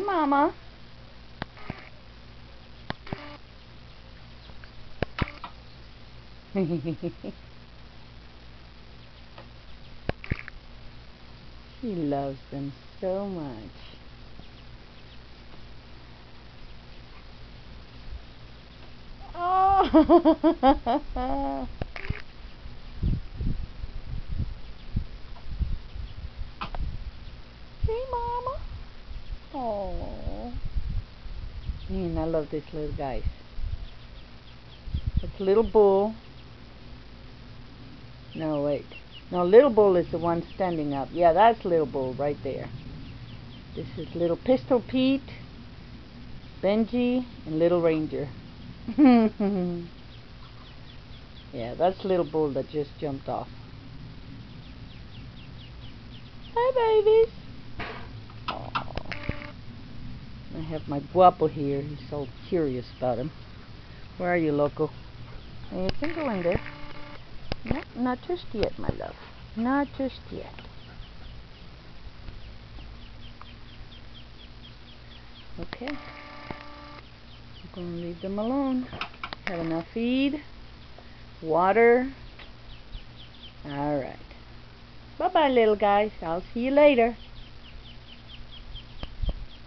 Mama. She loves them so much. Oh! Hey, Mama. Oh. Man, I love this little guy. It's Little Bull. No, wait. No, Little Bull is the one standing up. Yeah, that's Little Bull right there. This is Little Pistol Pete, Benji, and Little Ranger. Yeah, that's Little Bull that just jumped off. Hi, babies. Aww. I have my guapo here. He's so curious about him. Where are you, Loco? You can go in there. No, not just yet, my love. Not just yet. Okay. I'm going to leave them alone. Have enough feed, water. Alright. Bye-bye, little guys. I'll see you later.